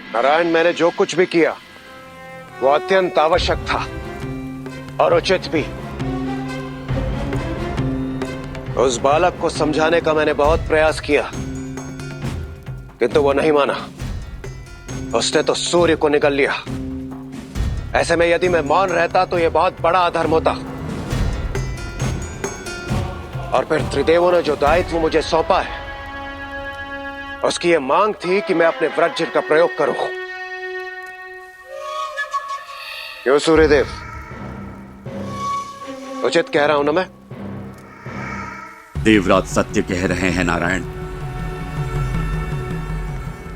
नारायण, मैंने जो कुछ भी किया वो अत्यंत आवश्यक था और उचित भी। उस बालक को समझाने का मैंने बहुत प्रयास किया, किंतु वो नहीं माना। उसने तो सूर्य को निगल लिया। ऐसे में यदि मैं मौन रहता तो यह बहुत बड़ा अधर्म होता। और फिर त्रिदेवों ने जो दायित्व मुझे सौंपा है, उसकी यह मांग थी कि मैं अपने वज्र का प्रयोग करूं। क्यों सूर्यदेव, उचित कह रहा हूं ना मैं? देवराज सत्य कह रहे हैं नारायण।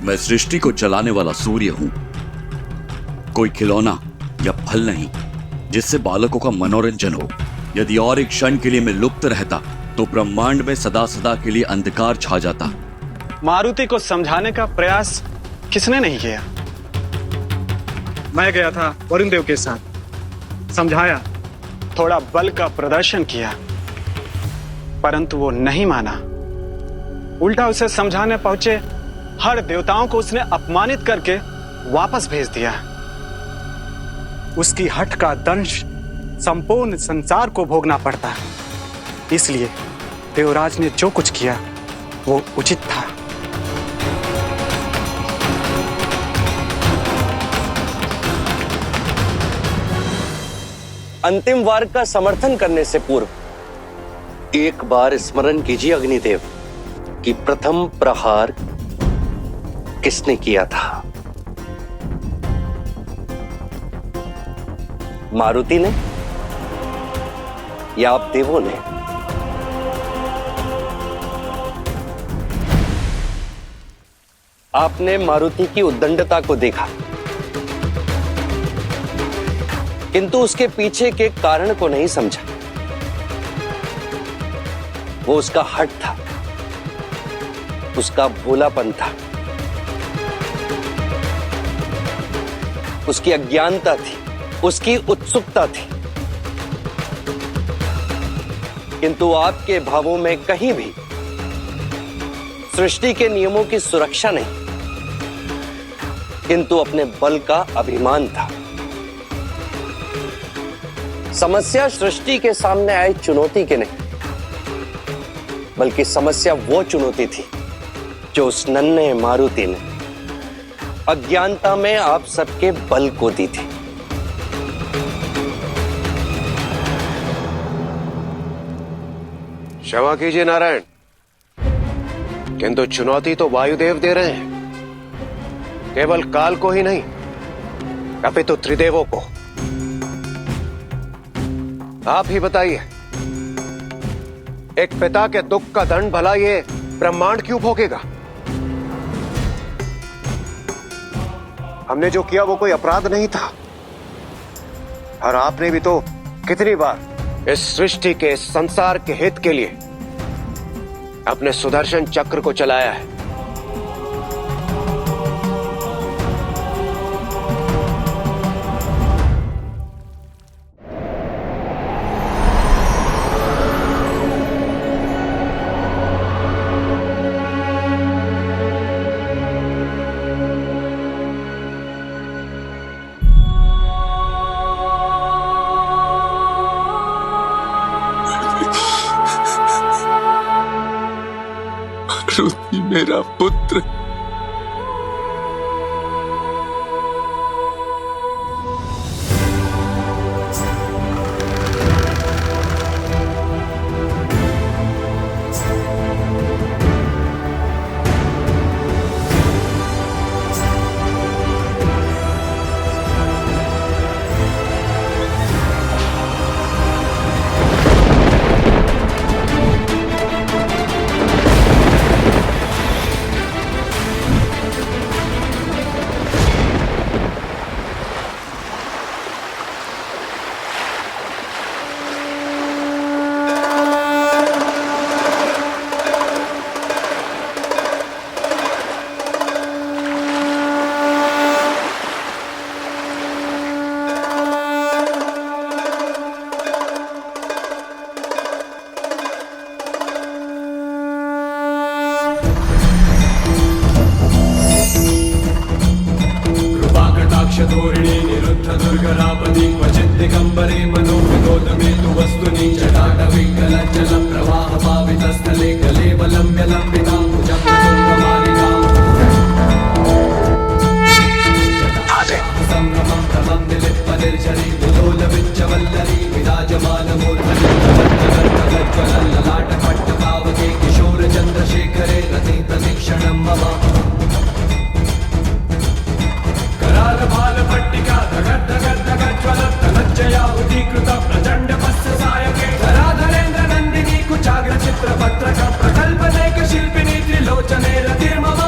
मैं सृष्टि को चलाने वाला सूर्य हूं, कोई खिलौना या फल नहीं जिससे बालकों का मनोरंजन हो। यदि और एक क्षण के लिए मैं लुप्त रहता तो ब्रह्मांड में सदा सदा के लिए अंधकार छा जाता। मारुति को समझाने का प्रयास किसने नहीं किया? मैं गया था वरुण देव के साथ, समझाया, थोड़ा बल का प्रदर्शन किया, परंतु वो नहीं माना। उल्टा उसे समझाने पहुंचे हर देवताओं को उसने अपमानित करके वापस भेज दिया। उसकी हठ का दंश संपूर्ण संसार को भोगना पड़ता। इसलिए देवराज ने जो कुछ किया वो उचित था। अंतिम वार का समर्थन करने से पूर्व एक बार स्मरण कीजिए अग्निदेव कि प्रथम प्रहार किसने किया था? मारुति ने या आप देवों ने? आपने मारुति की उद्दंडता को देखा, किंतु उसके पीछे के कारण को नहीं समझा। वो उसका हठ था, उसका भोलापन था, उसकी अज्ञानता थी, उसकी उत्सुकता थी। किंतु आपके भावों में कहीं भी सृष्टि के नियमों की सुरक्षा नहीं, किंतु अपने बल का अभिमान था। समस्या सृष्टि के सामने आई चुनौती के नहीं, बल्कि समस्या वो चुनौती थी जो उस नन्हे मारुति ने अज्ञानता में आप सबके बल को दी थी। क्षमा कीजिए नारायण, किंतु चुनौती तो वायुदेव दे रहे हैं, केवल काल को ही नहीं अपितु त्रिदेवों को। आप ही बताइए, एक पिता के दुख का दंड भला ये ब्रह्मांड क्यों भोगेगा? हमने जो किया वो कोई अपराध नहीं था, और आपने भी तो कितनी बार इस सृष्टि के, इस संसार के हित के लिए अपने सुदर्शन चक्र को चलाया है। मारुति मेरा पुत्र, पाशधोरिणी निरुद्ध दुर्गरापदी क्वचित् दिगम्बरे मनोविनोदमे तु वस्तुनि जटाटविकलज्जल प्रवाह पावितस्थले कलेवलम्ब्य लम्बितां भुजं तुङ्गमालिकाम् संभ्रमं भ्रमं निलिप्पनिर्झरी विलोलविच्चवल्लरी विराजमानमूर्धनिर्जलज्ज्वलल्ललाटपट्टपावके किशोरचन्द्रशेखरे रति प्रतीक्षणं मम करालभालपट्टिका धगद् धगद् धगज्ज्वलत्तनज्जयाहुतीकृत प्रचण्डपस्य सायके धराधरेन्द्र नन्दिनी कुचाग्रचित्रपत्रक प्रकल्पनेकशिल्पिनी त्रिलोचने रतिर्मम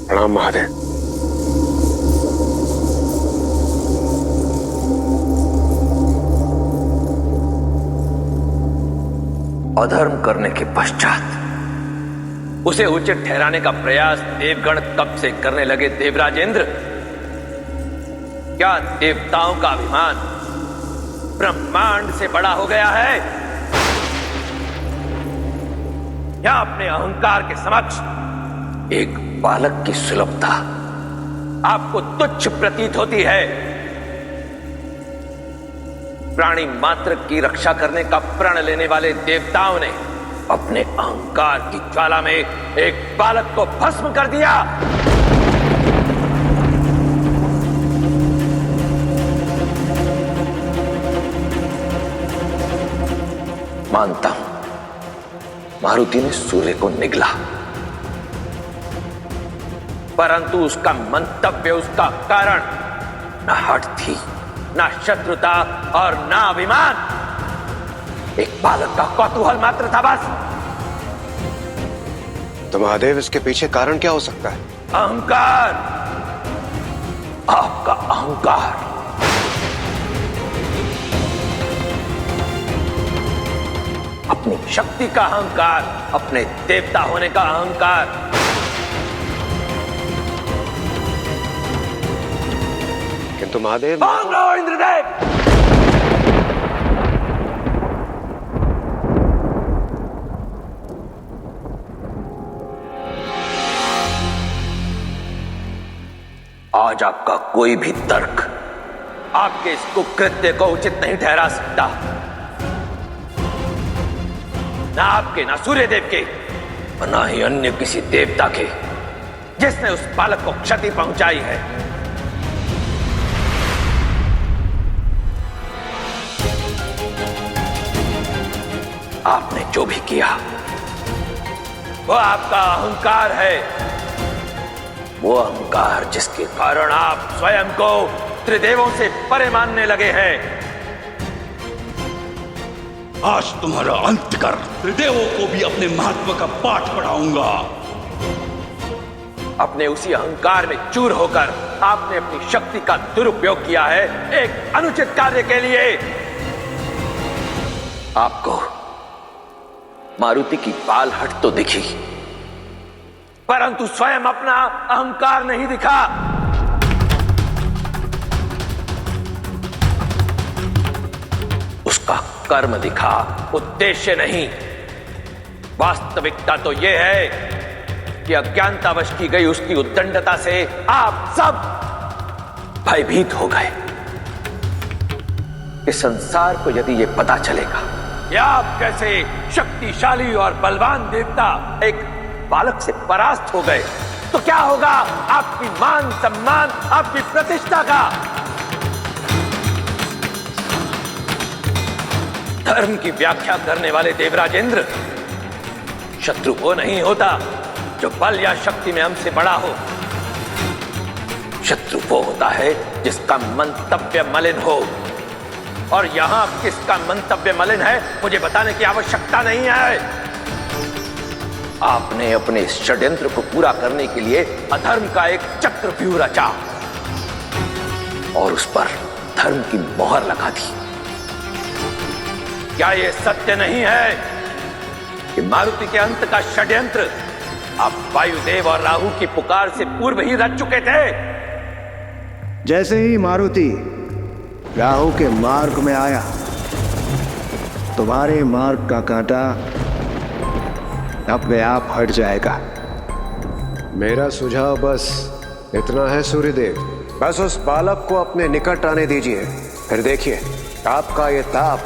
प्रणाम महादेव। अधर्म करने के पश्चात उसे उचित ठहराने का प्रयास देवगण कब से करने लगे देवराजेंद्र? क्या देवताओं का अभिमान ब्रह्मांड से बड़ा हो गया है या अपने अहंकार के समक्ष एक बालक की सुलभता आपको तुच्छ प्रतीत होती है? प्राणी मात्र की रक्षा करने का प्रण लेने वाले देवताओं ने अपने अहंकार की ज्वाला में एक बालक को भस्म कर दिया। मानता हूं मारुति ने सूर्य को निगला, परंतु उसका मंतव्य, उसका कारण न हठ थी, न शत्रुता और न अभिमान, एक बालक का कौतूहल मात्र था बस। तो महादेव इसके पीछे कारण क्या हो सकता है? अहंकार, आपका अहंकार। अपनी शक्ति का अहंकार, अपने देवता होने का अहंकार। किंतु महादेव, इंद्रदेव, आज आपका कोई भी तर्क आपके इस कुकृत्य को उचित नहीं ठहरा सकता। ना आपके, ना सूर्यदेव के, और ना ही अन्य किसी देवता के जिसने उस बालक को क्षति पहुंचाई है। आपने जो भी किया वो आपका अहंकार है, वो अहंकार जिसके कारण आप स्वयं को त्रिदेवों से परे मानने लगे हैं। आज तुम्हारा अंत कर त्रिदेवों को भी अपने महत्व का पाठ पढ़ाऊंगा। अपने उसी अहंकार में चूर होकर आपने अपनी शक्ति का दुरुपयोग किया है एक अनुचित कार्य के लिए। आपको मारुति की बाल हट तो दिखी, परंतु स्वयं अपना अहंकार नहीं दिखा। उसका कर्म दिखा, उद्देश्य नहीं। वास्तविकता तो यह है कि अज्ञानतावश की गई उसकी उद्दंडता से आप सब भयभीत हो गए। इस संसार को यदि यह पता चलेगा कि आप कैसे शक्तिशाली और बलवान देवता एक बालक से परास्त हो गए, तो क्या होगा आपकी मान सम्मान, आपकी प्रतिष्ठा का? धर्म की व्याख्या करने वाले देवराजेंद्र, शत्रु वो नहीं होता जो बल या शक्ति में हमसे बड़ा हो। शत्रु वो होता है जिसका मंतव्य मलिन हो, और यहां किसका मंतव्य मलिन है मुझे बताने की आवश्यकता नहीं है। आपने अपने षड्यंत्र को पूरा करने के लिए अधर्म का एक चक्रव्यूह रचा और उस पर धर्म की मोहर लगा दी। क्या यह सत्य नहीं है कि मारुति के अंत का षड्यंत्र आप वायुदेव और राहु की पुकार से पूर्व ही रच चुके थे? जैसे ही मारुति राहु के मार्ग में आया, तुम्हारे मार्ग का कांटा अपने आप हट जाएगा। मेरा सुझाव बस इतना है सूर्यदेव, बस उस बालक को अपने निकट आने दीजिए, फिर देखिए आपका ये ताप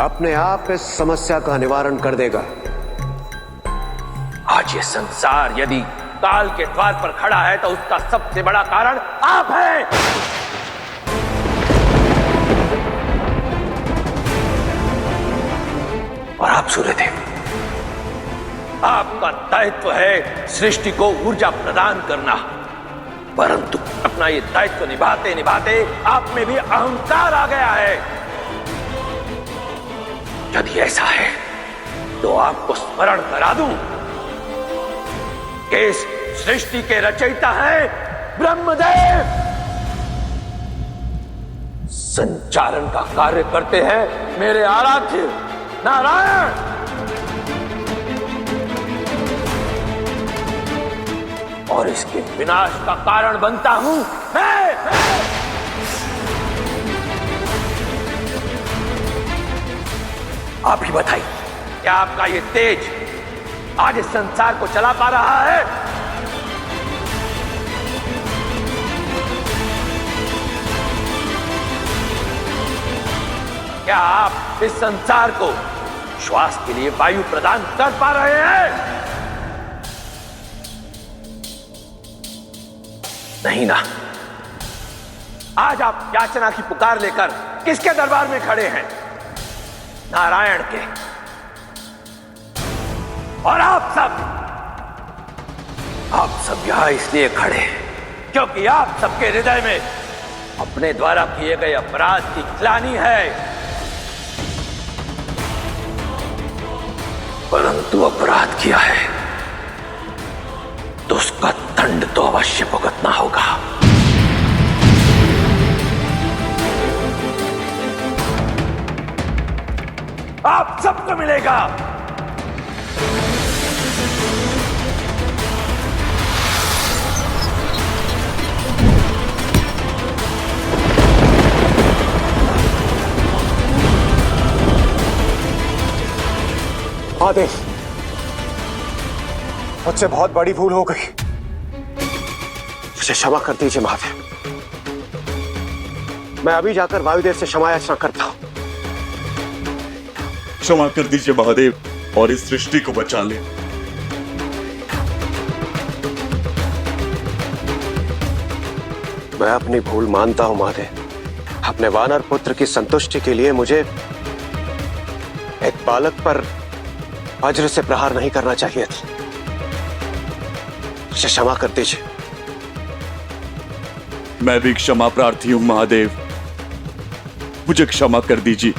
अपने आप इस समस्या का निवारण कर देगा। आज ये संसार यदि काल के द्वार पर खड़ा है तो उसका सबसे बड़ा कारण आप हैं। और आप सूर्यदेव, आपका दायित्व है सृष्टि को ऊर्जा प्रदान करना, परंतु अपना ये दायित्व निभाते निभाते आप में भी अहंकार आ गया है। यदि ऐसा है तो आपको स्मरण करा दूं कि इस सृष्टि के रचयिता हैं ब्रह्मदेव, संचालन का कार्य करते हैं मेरे आराध्य नारायण। और इसके विनाश का कारण बनता हूं मैं। आप ही बताइए, क्या आपका ये तेज आज इस संसार को चला पा रहा है? क्या आप इस संसार को श्वास के लिए वायु प्रदान कर पा रहे हैं? नहीं ना। आज आप याचना की पुकार लेकर किसके दरबार में खड़े हैं? नारायण के। और आप सब यहां इसलिए खड़े हैं क्योंकि आप सबके हृदय में अपने द्वारा किए गए अपराध की ग्लानि है, परंतु अपराध किया है तो उसका दंड तो अवश्य भुगतना होगा। आप सबको मिलेगा। महादेव, मुझसे बहुत बड़ी भूल हो गई, मुझे क्षमा कर दीजिए महादेव। मैं अभी जाकर वायुदेव से क्षमा याचना करता हूं। क्षमा कर दीजिए महादेव और इस सृष्टि को बचा ले। मैं अपनी भूल मानता हूं महादेव। अपने वानर पुत्र की संतुष्टि के लिए मुझे एक बालक पर वज्र से प्रहार नहीं करना चाहिए था। मुझे क्षमा कर दीजिए। मैं भी क्षमा प्रार्थी हूं महादेव, मुझे क्षमा कर दीजिए।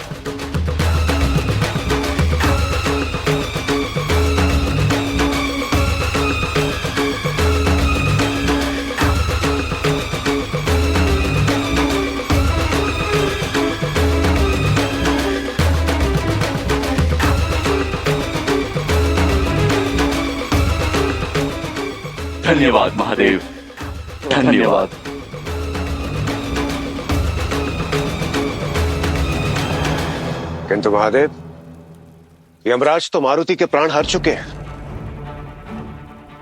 धन्यवाद महादेव, धन्यवाद। किंतु महादेव, यमराज तो मारुति के प्राण हर चुके हैं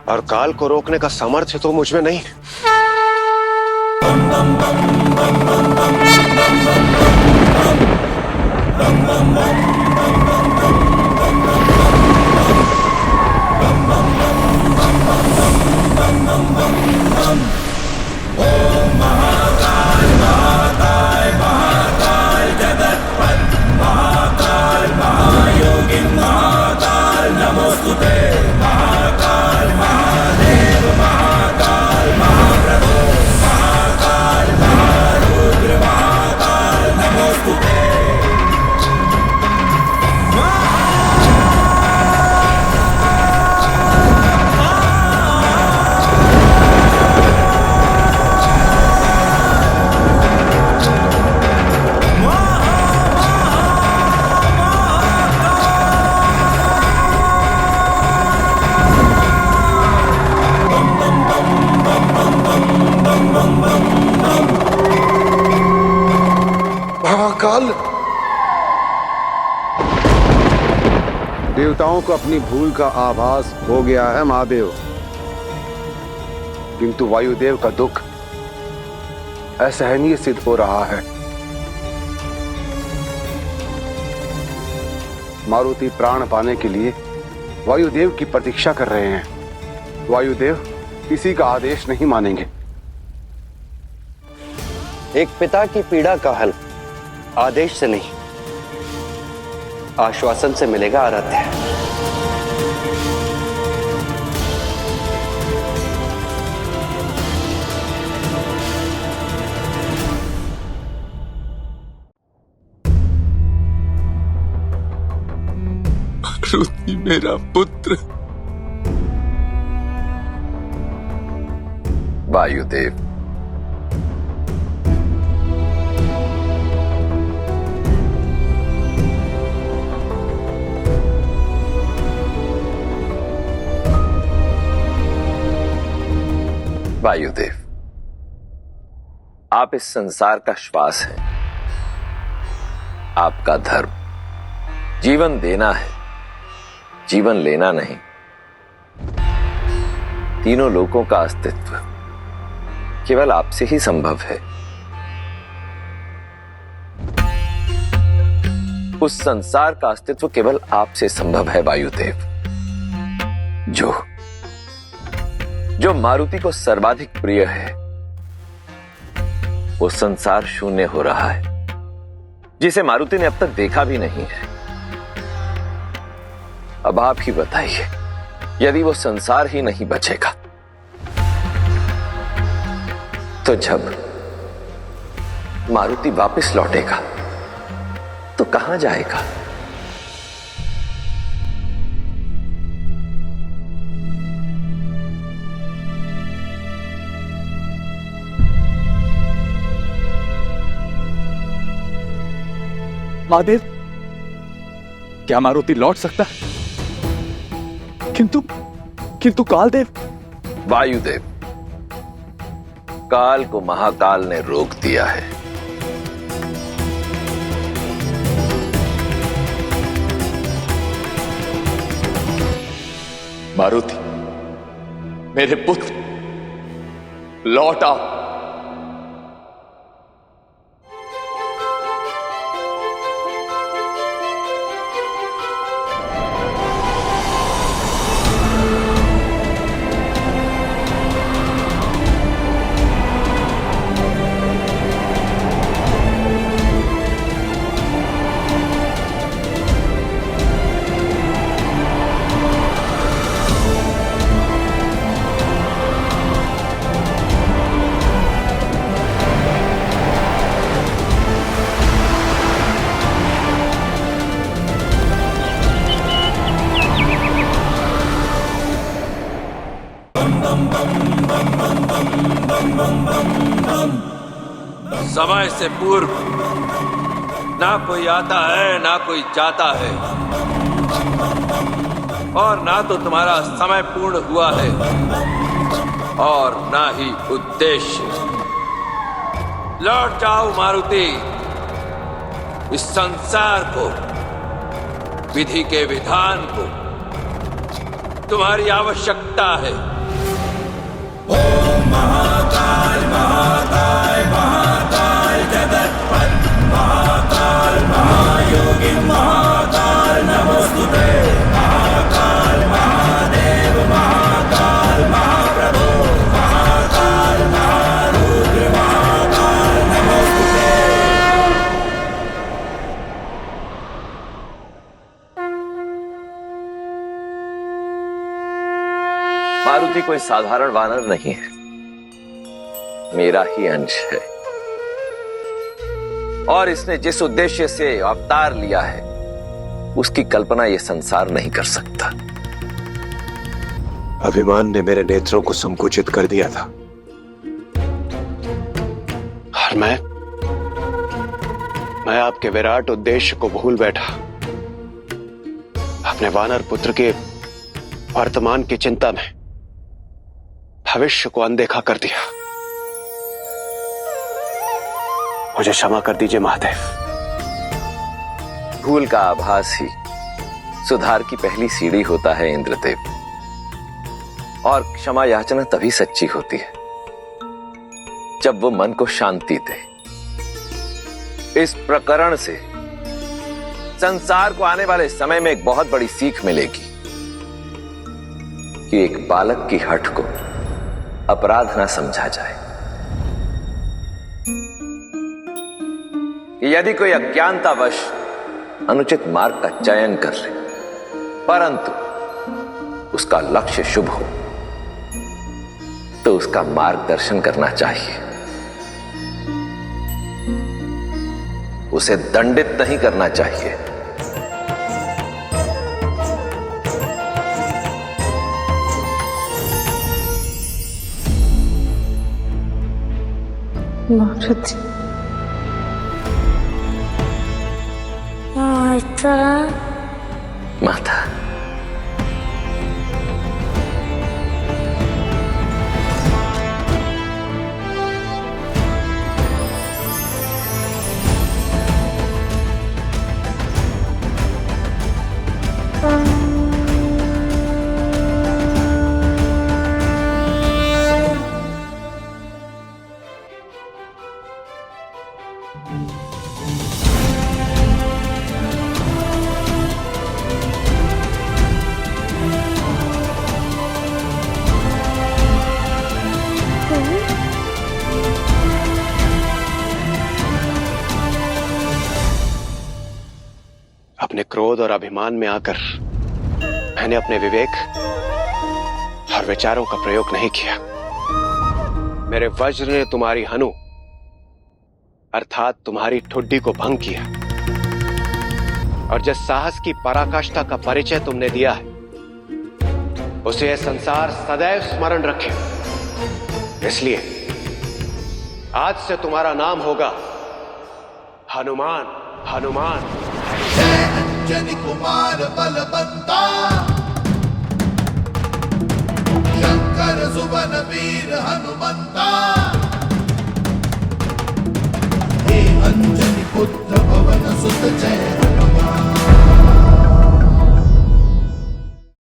और काल को रोकने का सामर्थ्य तो मुझ में नहीं। महाकाल महादेव महाकाल महाप्रभु महाकाल महाकाल, देवताओं को अपनी भूल का आभास हो गया है महादेव, किंतु वायुदेव का दुख असहनीय सिद्ध हो रहा है। मारुति प्राण पाने के लिए वायुदेव की प्रतीक्षा कर रहे हैं। वायुदेव किसी का आदेश नहीं मानेंगे। एक पिता की पीड़ा का हल आदेश से नहीं, आश्वासन से मिलेगा आराध्य। मारुति मेरा पुत्र। वायुदेव, वायुदेव, आप इस संसार का श्वास हैं। आपका धर्म जीवन देना है, जीवन लेना नहीं। तीनों लोकों का अस्तित्व केवल आपसे ही संभव है। उस संसार का अस्तित्व केवल आपसे संभव है वायुदेव। जो मारुति को सर्वाधिक प्रिय है, वो संसार शून्य हो रहा है, जिसे मारुति ने अब तक देखा भी नहीं है। अब आप ही बताइए, यदि वो संसार ही नहीं बचेगा तो जब मारुति वापस लौटेगा तो कहां जाएगा? महादेव, क्या मारुति लौट सकता है? किंतु कालदेव। वायुदेव, काल को महाकाल ने रोक दिया है। मारुति, मेरे पुत्र, लौट आओ। समय से पूर्व ना कोई आता है ना कोई जाता है, और ना तो तुम्हारा समय पूर्ण हुआ है और ना ही उद्देश्य। लौट जाओ मारुति, इस संसार को, विधि के विधान को तुम्हारी आवश्यकता है। ओम महाकाल महाकाल महाकाल जगतपत महाकाल महायोगी महाकाल नमोस्तुते। महाकाल महादेव महाकाल महाप्रभु महाकाल महारुद्र महाकाल नमोस्तुते। मारुति कोई साधारण वानर नहीं है, मेरा ही अंश है, और इसने जिस उद्देश्य से अवतार लिया है उसकी कल्पना यह संसार नहीं कर सकता। अभिमान ने मेरे नेत्रों को संकुचित कर दिया था, और मैं आपके विराट उद्देश्य को भूल बैठा। अपने वानर पुत्र के वर्तमान की चिंता में भविष्य को अनदेखा कर दिया। मुझे क्षमा कर दीजिए महादेव। भूल का आभास ही सुधार की पहली सीढ़ी होता है इंद्रदेव। और क्षमा याचना तभी सच्ची होती है जब वो मन को शांति दे। इस प्रकरण से संसार को आने वाले समय में एक बहुत बड़ी सीख मिलेगी कि एक बालक की हठ को अपराध ना समझा जाए। कि यदि कोई अज्ञानतावश अनुचित मार्ग का चयन कर ले परंतु उसका लक्ष्य शुभ हो तो उसका मार्गदर्शन करना चाहिए, उसे दंडित नहीं करना चाहिए। मारुति माता माता अपने क्रोध और अभिमान में आकर मैंने अपने विवेक और विचारों का प्रयोग नहीं किया। मेरे वज्र ने तुम्हारी हनु अर्थात तुम्हारी ठुड्डी को भंग किया और जिस साहस की पराकाष्ठा का परिचय तुमने दिया है उसे यह संसार सदैव स्मरण रखे। इसलिए आज से तुम्हारा नाम होगा हनुमान। हनुमान अंजनी कुमार बलवंता, शंकर सुवन वीर हनुमंता, हे अंजनी पुत्र पवन सुत जय